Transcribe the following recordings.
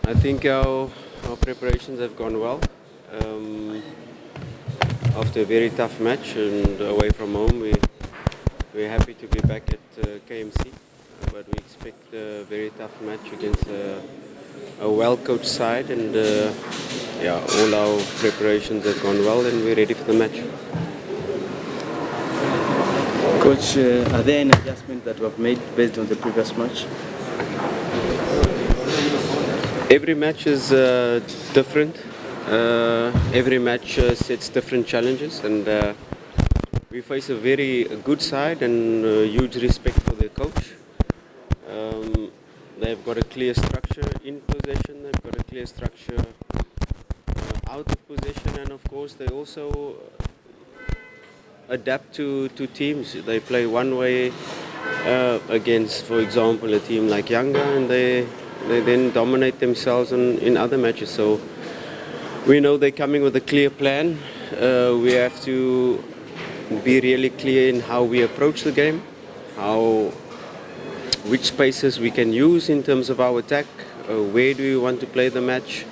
I think our preparations have gone well. Um, After a very tough match and away from home, we're happy to be back at KMC. But we expect a very tough match against a well-coached side, and yeah, all our preparations have gone well, and we're ready for the match. Coach, are there any adjustments that were made based on the previous match? Every match is different. Every match sets different challenges, and we face a very good side and huge respect for their coach. They've got a clear structure in possession, they've got a clear structure out of possession, and of course they also adapt to teams. They play one way against, for example, a team like Yanga, and they then dominate themselves in other matches. So we know they're coming with a clear plan. We have to be really clear in how we approach the game, which spaces we can use in terms of our attack, where do we want to play the match,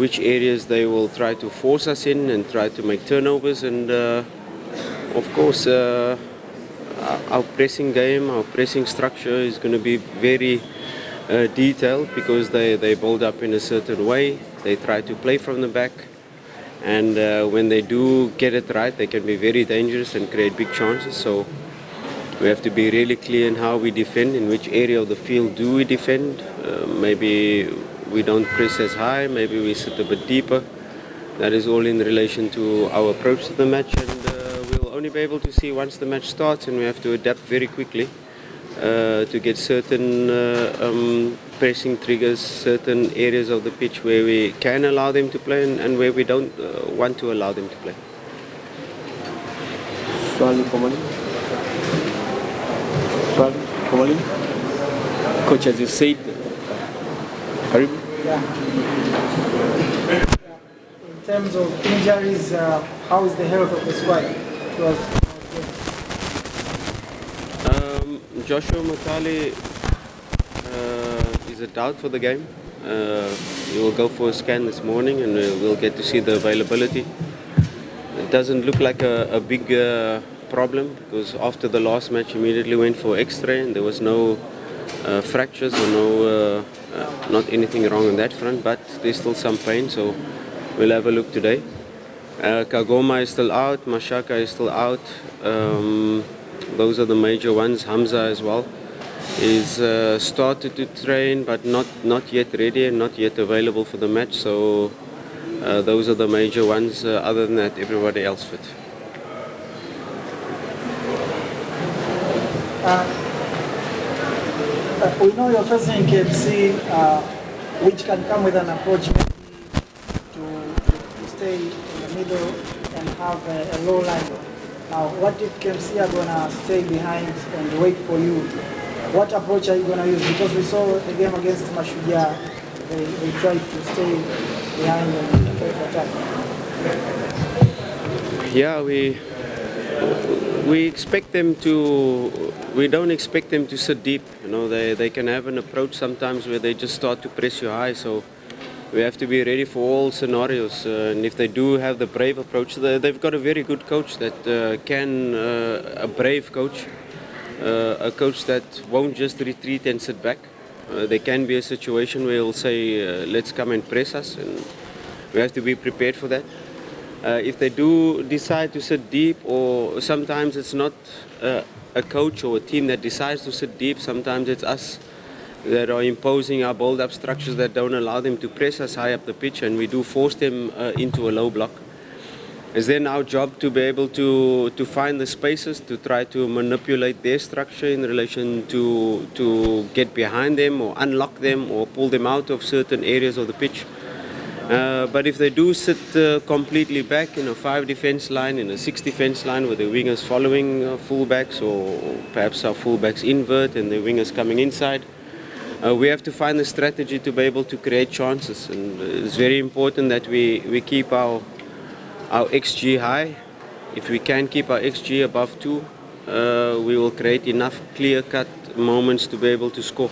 which areas they will try to force us in and try to make turnovers, and of course our pressing game, our pressing structure is going to be very detailed, because they build up in a certain way. They try to play from the back, and when they do get it right, they can be very dangerous and create big chances. So we have to be really clear in how we defend, in which area of the field do we defend. Maybe we don't press as high, maybe we sit a bit deeper. That is all in relation to our approach to the match, and we'll only be able to see once the match starts, and we have to adapt very quickly to get certain pressing triggers, certain areas of the pitch where we can allow them to play, and where we don't want to allow them to play. Coach, as you said, Yeah. In terms of injuries, how is the health of the squad? Joshua Matali is a doubt for the game. He will go for a scan this morning, and we'll get to see the availability. It doesn't look like a big problem, because after the last match immediately went for X-ray, and there was no fractures or not anything wrong on that front, but there's still some pain, so we'll have a look today. Kagoma is still out, Mashaka is still out. Those are the major ones. Hamza as well is started to train, but not yet ready and not yet available for the match. So those are the major ones. Other than that, everybody else fit. We know you're facing KMC, which can come with an approach to stay in the middle and have a low line. Now, what if KMC are going to stay behind and wait for you? What approach are you going to use? Because we saw the game against Mashujaa, they tried to stay behind and try to attack. Yeah, we expect them to. We don't expect them to sit deep. You know, they can have an approach sometimes where they just start to press you high. So we have to be ready for all scenarios. And if they do have the brave approach, they've got a very good coach that a brave coach, a coach that won't just retreat and sit back. There can be a situation where he'll say, let's come and press us, and we have to be prepared for that. If they do decide to sit deep, or sometimes it's not a coach or a team that decides to sit deep, sometimes it's us that are imposing our build-up structures that don't allow them to press us high up the pitch, and we do force them into a low block. It's then our job to be able to find the spaces, to try to manipulate their structure in relation to get behind them or unlock them or pull them out of certain areas of the pitch. But if they do sit completely back in a 5 defense line, in a 6 defense line, with the wingers following fullbacks, or perhaps our fullbacks invert and the wingers coming inside, we have to find a strategy to be able to create chances. And it's very important that we keep our XG high. If we can keep our XG above 2, we will create enough clear-cut moments to be able to score.